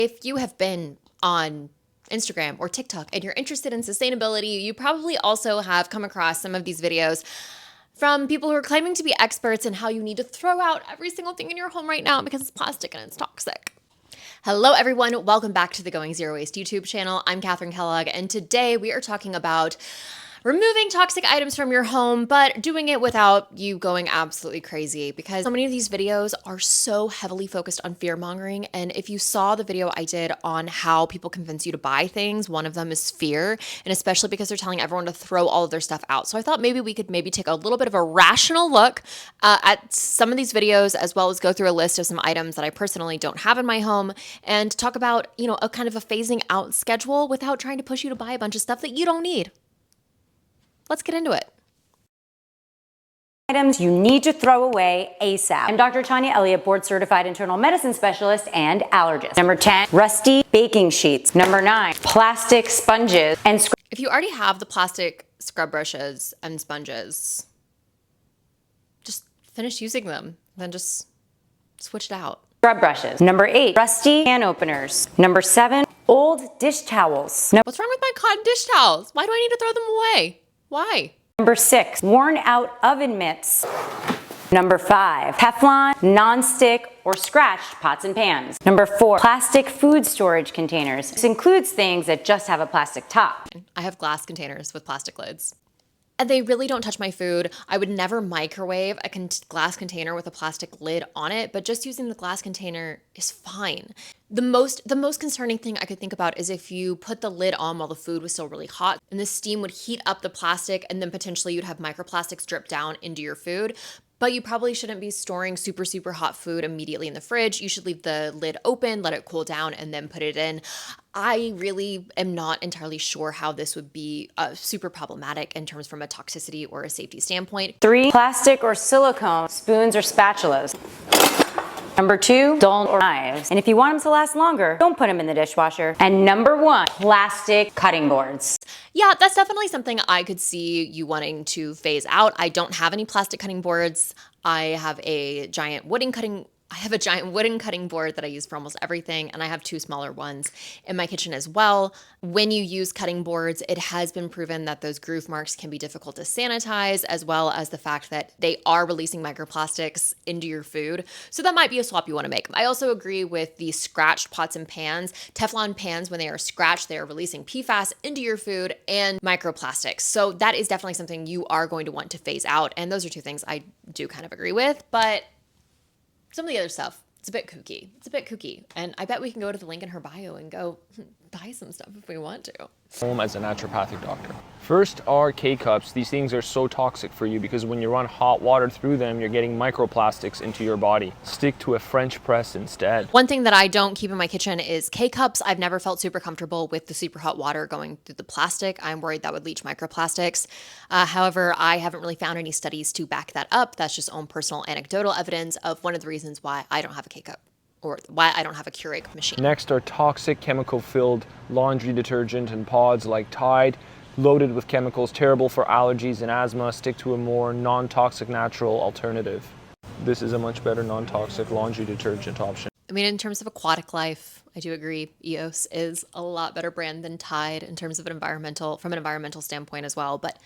If you have been on Instagram or TikTok and you're interested in sustainability, you probably also have come across some of these videos from people who are claiming to be experts in how you need to throw out every single thing in your home right now because it's plastic and it's toxic. Hello everyone, welcome back to the Going Zero Waste YouTube channel. I'm Catherine Kellogg, and today we are talking about removing toxic items from your home, but doing it without you going absolutely crazy, because so many of these videos are so heavily focused on fear-mongering. And if you saw the video I did on how people convince you to buy things, one of them is fear, and especially because they're telling everyone to throw all of their stuff out. So I thought maybe we could take a little bit of a rational look at some of these videos, as well as go through a list of some items that I personally don't have in my home, and talk about, a kind of a phasing out schedule without trying to push you to buy a bunch of stuff that you don't need. Let's get into it. Items you need to throw away ASAP. I'm Dr. Tanya Elliott, board certified internal medicine specialist and allergist. Number 10, rusty baking sheets. Number 9, plastic sponges and if you already have the plastic scrub brushes and sponges, just finish using them, then just switch it out. scrub brushes. Number 8, rusty can openers. Number 7, old dish towels. What's wrong with my cotton dish towels? Why do I need to throw them away? Why? Number 6, worn out oven mitts. Number 5, Teflon, non-stick, or scratched pots and pans. Number 4, plastic food storage containers. This includes things that just have a plastic top. I have glass containers with plastic lids, and they really don't touch my food. I would never microwave a glass container with a plastic lid on it, but just using the glass container is fine. The most concerning thing I could think about is if you put the lid on while the food was still really hot, and the steam would heat up the plastic, and then potentially you'd have microplastics drip down into your food. But you probably shouldn't be storing super, super hot food immediately in the fridge. You should leave the lid open, let it cool down, and then put it in. I really am not entirely sure how this would be super problematic in terms from a toxicity or a safety standpoint. 3, plastic or silicone spoons or spatulas. Number 2, dull or knives. And if you want them to last longer, don't put them in the dishwasher. And number 1, plastic cutting boards. Yeah, that's definitely something I could see you wanting to phase out. I don't have any plastic cutting boards. I have a giant wooden cutting board that I use for almost everything, and I have 2 smaller ones in my kitchen as well. When you use cutting boards, it has been proven that those groove marks can be difficult to sanitize, as well as the fact that they are releasing microplastics into your food. So that might be a swap you want to make. I also agree with the scratched pots and pans. Teflon pans, when they are scratched, they are releasing PFAS into your food and microplastics. So that is definitely something you are going to want to phase out. And those are 2 things I do kind of agree with, but some of the other stuff, it's a bit kooky. And I bet we can go to the link in her bio and go buy some stuff if we want to. Home as a naturopathic doctor. First are K-cups. These things are so toxic for you because when you run hot water through them, you're getting microplastics into your body. Stick to a French press instead. One thing that I don't keep in my kitchen is K-cups. I've never felt super comfortable with the super hot water going through the plastic. I'm worried that would leach microplastics. However, I haven't really found any studies to back that up. That's just own personal anecdotal evidence of one of the reasons why I don't have a K-cup, or why I don't have a Keurig machine. Next are toxic chemical-filled laundry detergent and pods like Tide, loaded with chemicals, terrible for allergies and asthma. Stick to a more non-toxic natural alternative. This is a much better non-toxic laundry detergent option. I mean, in terms of aquatic life, I do agree EOS is a lot better brand than Tide in terms of from an environmental standpoint as well. But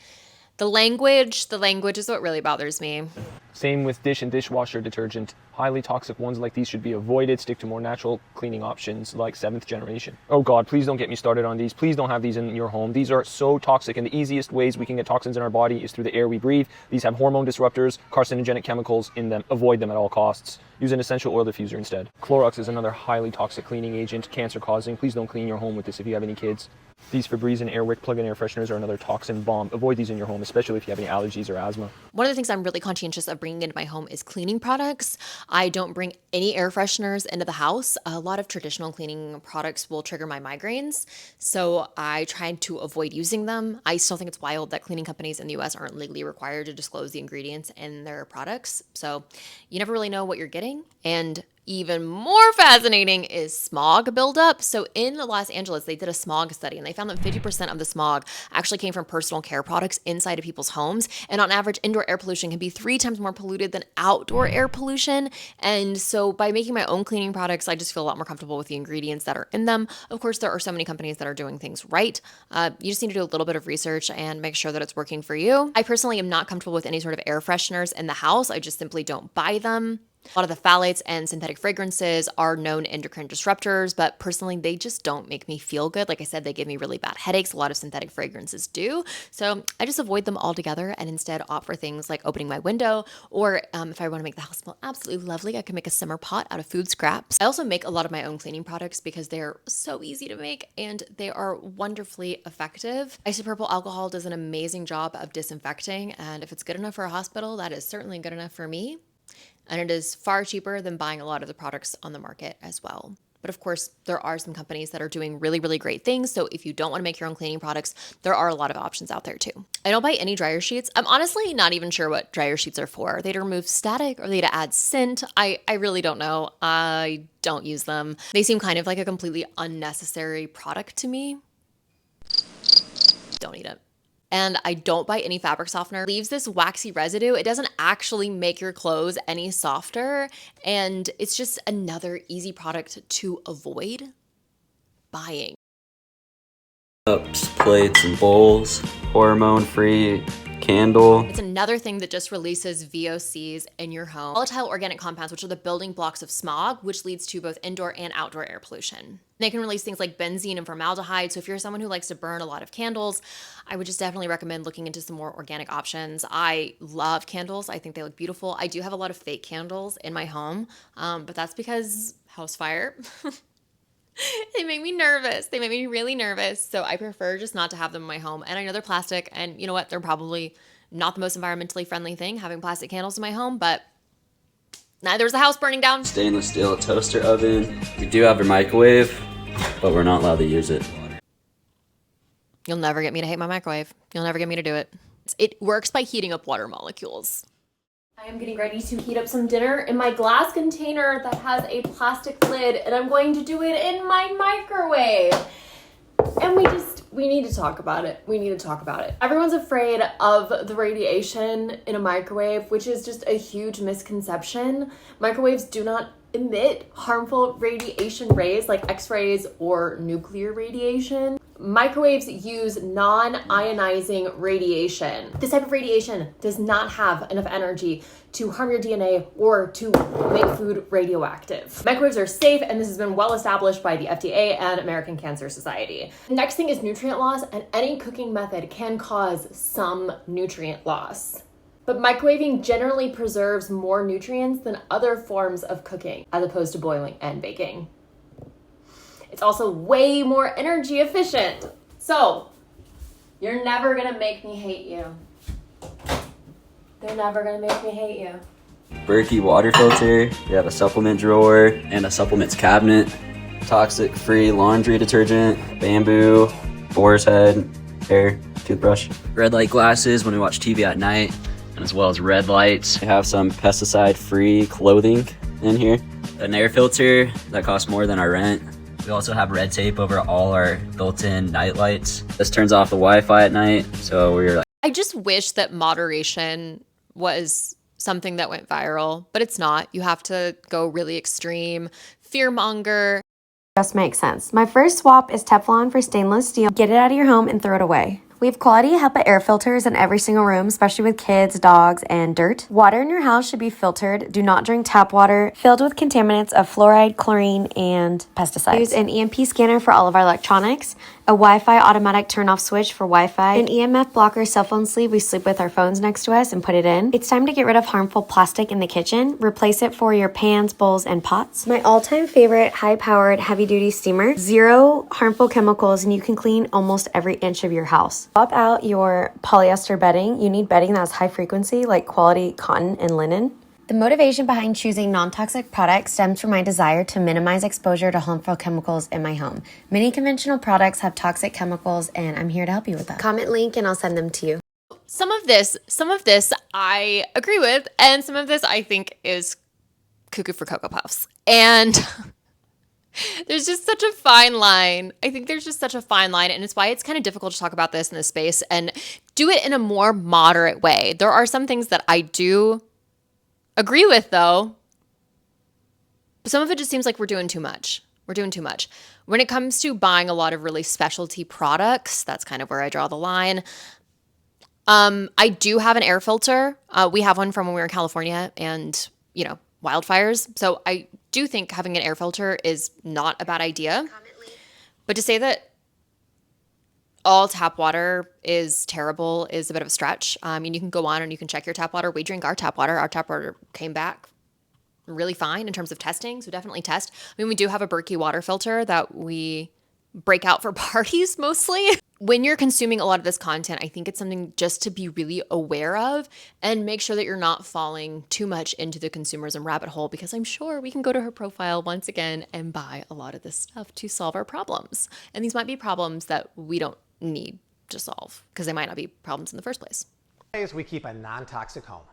the language is what really bothers me. Same with dish and dishwasher detergent. Highly toxic ones like these should be avoided. Stick to more natural cleaning options like 7th generation. Oh God, please don't get me started on these. Please don't have these in your home. These are so toxic, and the easiest ways we can get toxins in our body is through the air we breathe. These have hormone disruptors, carcinogenic chemicals in them. Avoid them at all costs. Use an essential oil diffuser instead. Clorox is another highly toxic cleaning agent, cancer causing. Please don't clean your home with this if you have any kids. These Febreze and Airwick plug-in air fresheners are another toxin bomb. Avoid these in your home, especially if you have any allergies or asthma. One of the things I'm really conscientious of bringing into my home is cleaning products. I don't bring any air fresheners into the house. A lot of traditional cleaning products will trigger my migraines, so I try to avoid using them. I still think it's wild that cleaning companies in the US aren't legally required to disclose the ingredients in their products. So you never really know what you're getting. And even more fascinating is smog buildup. So in Los Angeles, they did a smog study and they found that 50% of the smog actually came from personal care products inside of people's homes. And on average, indoor air pollution can be 3 times more polluted than outdoor air pollution. And so by making my own cleaning products, I just feel a lot more comfortable with the ingredients that are in them. Of course, there are so many companies that are doing things right. You just need to do a little bit of research and make sure that it's working for you. I personally am not comfortable with any sort of air fresheners in the house. I just simply don't buy them. A lot of the phthalates and synthetic fragrances are known endocrine disruptors, but personally, they just don't make me feel good. Like I said, they give me really bad headaches. A lot of synthetic fragrances do. So I just avoid them altogether and instead opt for things like opening my window, or if I want to make the house smell absolutely lovely, I can make a simmer pot out of food scraps. I also make a lot of my own cleaning products because they're so easy to make and they are wonderfully effective. Isopropyl alcohol does an amazing job of disinfecting, and if it's good enough for a hospital, that is certainly good enough for me. And it is far cheaper than buying a lot of the products on the market as well. But of course, there are some companies that are doing really, really great things. So if you don't want to make your own cleaning products, there are a lot of options out there too. I don't buy any dryer sheets. I'm honestly not even sure what dryer sheets are for. Are they to remove static? Are they to add scent? I really don't know. I don't use them. They seem kind of like a completely unnecessary product to me. Don't eat it. And I don't buy any fabric softener. It leaves this waxy residue. It doesn't actually make your clothes any softer. And it's just another easy product to avoid buying. Cups, plates, and bowls. Hormone-free candle. It's another thing that just releases VOCs in your home. Volatile organic compounds, which are the building blocks of smog, which leads to both indoor and outdoor air pollution. They can release things like benzene and formaldehyde. So if you're someone who likes to burn a lot of candles, I would just definitely recommend looking into some more organic options. I love candles. I think they look beautiful. I do have a lot of fake candles in my home, but that's because house fire. They make me nervous. They make me really nervous. So I prefer just not to have them in my home. And I know they're plastic, and you know what? They're probably not the most environmentally friendly thing, having plastic candles in my home, but neither is the house burning down. Stainless steel toaster oven. We do have a microwave, but we're not allowed to use it. You'll never get me to hate my microwave. You'll never get me to do it. It works by heating up water molecules. I am getting ready to heat up some dinner in my glass container that has a plastic lid, and I'm going to do it in my microwave. And we need to talk about it. We need to talk about it. Everyone's afraid of the radiation in a microwave, which is just a huge misconception. Microwaves do not emit harmful radiation rays like X-rays or nuclear radiation. Microwaves use non-ionizing radiation. This type of radiation does not have enough energy to harm your DNA or to make food radioactive. Microwaves are safe, and this has been well established by the FDA and American Cancer Society. The next thing is nutrient loss, and any cooking method can cause some nutrient loss. But microwaving generally preserves more nutrients than other forms of cooking, as opposed to boiling and baking. It's also way more energy efficient. So, you're never gonna make me hate you. They're never gonna make me hate you. Berkey water filter. We have a supplement drawer and a supplements cabinet. Toxic-free laundry detergent. Bamboo. Boar's head. Hair. Toothbrush. Red light glasses when we watch TV at night, and as well as red lights. We have some pesticide-free clothing in here. An air filter that costs more than our rent. We also have red tape over all our built-in night lights. This turns off the Wi-Fi at night, so we're like... I just wish that moderation was something that went viral, but it's not. You have to go really extreme. Fear-monger. Just makes sense. My first swap is Teflon for stainless steel. Get it out of your home and throw it away. We have quality HEPA air filters in every single room, especially with kids, dogs, and dirt. Water in your house should be filtered. Do not drink tap water filled with contaminants of fluoride, chlorine, and pesticides. Use an EMP scanner for all of our electronics, a Wi-Fi automatic turn-off switch for Wi-Fi, an EMF blocker cell phone sleeve we sleep with our phones next to us and put it in. It's time to get rid of harmful plastic in the kitchen. Replace it for your pans, bowls, and pots. My all-time favorite high-powered heavy-duty steamer. 0 harmful chemicals, and you can clean almost every inch of your house. Swap out your polyester bedding. You need bedding that's high frequency, like quality cotton and linen. The motivation behind choosing non-toxic products stems from my desire to minimize exposure to harmful chemicals in my home. Many conventional products have toxic chemicals, and I'm here to help you with that. Comment link and I'll send them to you. Some of this I agree with, and some of this I think is cuckoo for Cocoa Puffs. And there's just such a fine line. I think there's just such a fine line, and it's why it's kind of difficult to talk about this in this space and do it in a more moderate way. There are some things that I do agree with, though, but some of it just seems like we're doing too much. We're doing too much. When it comes to buying a lot of really specialty products, that's kind of where I draw the line. I do have an air filter. We have one from when we were in California and, wildfires. So I do think having an air filter is not a bad idea. But to say that all tap water is terrible is a bit of a stretch. You can go on and you can check your tap water. We drink our tap water. Our tap water came back really fine in terms of testing. So definitely test. We do have a Berkey water filter that we break out for parties mostly. When you're consuming a lot of this content, I think it's something just to be really aware of and make sure that you're not falling too much into the consumerism rabbit hole, because I'm sure we can go to her profile once again and buy a lot of this stuff to solve our problems. And these might be problems that we don't need to solve because they might not be problems in the first place. We keep a non-toxic home.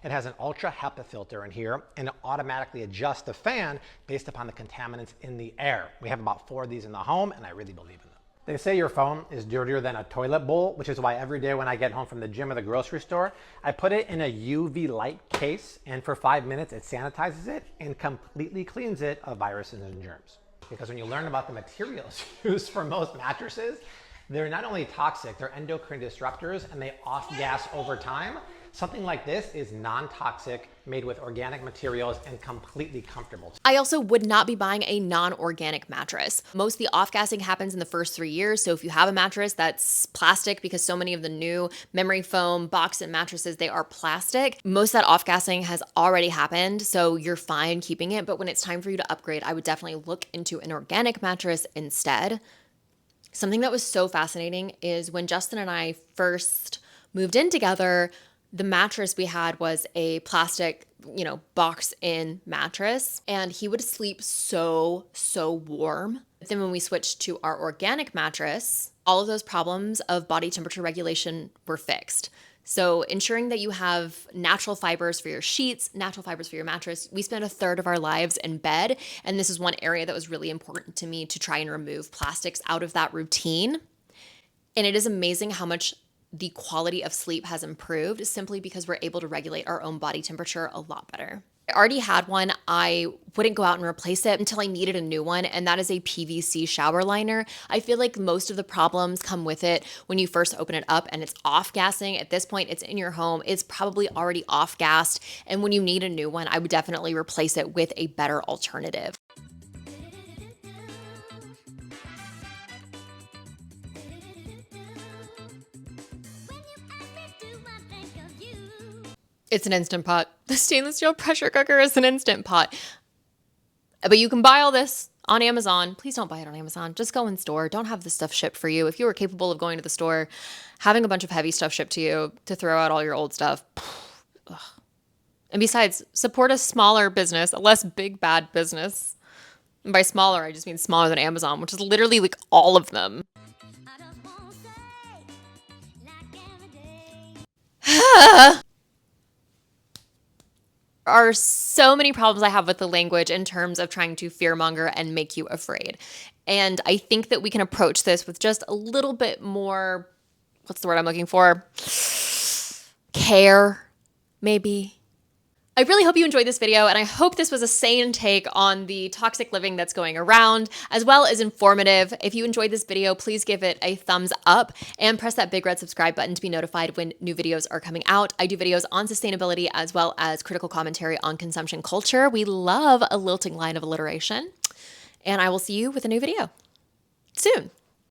It has an ultra HEPA filter in here, and it automatically adjusts the fan based upon the contaminants in the air. We have about 4 of these in the home, and I really believe in them. They say your phone is dirtier than a toilet bowl, which is why every day when I get home from the gym or the grocery store, I put it in a UV light case, and for 5 minutes it sanitizes it and completely cleans it of viruses and germs. Because when you learn about the materials used for most mattresses, they're not only toxic, they're endocrine disruptors, and they off-gas over time. Something like this is non-toxic, made with organic materials, and completely comfortable. I also would not be buying a non-organic mattress. Most of the off-gassing happens in the first 3 years. So if you have a mattress that's plastic, because so many of the new memory foam box and mattresses, they are plastic, most of that off-gassing has already happened. So you're fine keeping it. But when it's time for you to upgrade, I would definitely look into an organic mattress instead. Something that was so fascinating is when Justin and I first moved in together, the mattress we had was a plastic, box-in mattress, and he would sleep so warm. But then when we switched to our organic mattress, all of those problems of body temperature regulation were fixed. So ensuring that you have natural fibers for your sheets, natural fibers for your mattress. We spend a third of our lives in bed, and this is one area that was really important to me to try and remove plastics out of that routine. And it is amazing how much the quality of sleep has improved simply because we're able to regulate our own body temperature a lot better. I already had one. I wouldn't go out and replace it until I needed a new one, and that is a PVC shower liner. I feel like most of the problems come with it when you first open it up and it's off-gassing. At this point, it's in your home. It's probably already off-gassed, and when you need a new one, I would definitely replace it with a better alternative. It's an Instant Pot. The stainless steel pressure cooker is an Instant Pot. But you can buy all this on Amazon. Please don't buy it on Amazon. Just go in store. Don't have this stuff shipped for you. If you were capable of going to the store, having a bunch of heavy stuff shipped to you to throw out all your old stuff. Ugh. And besides, support a smaller business, a less big bad business. And by smaller, I just mean smaller than Amazon, which is literally like all of them. There are so many problems I have with the language in terms of trying to fearmonger and make you afraid. And I think that we can approach this with just a little bit more, what's the word I'm looking for? Care, maybe. I really hope you enjoyed this video, and I hope this was a sane take on the toxic living that's going around, as well as informative. If you enjoyed this video, please give it a thumbs up and press that big red subscribe button to be notified when new videos are coming out. I do videos on sustainability as well as critical commentary on consumption culture. We love a lilting line of alliteration, and I will see you with a new video soon.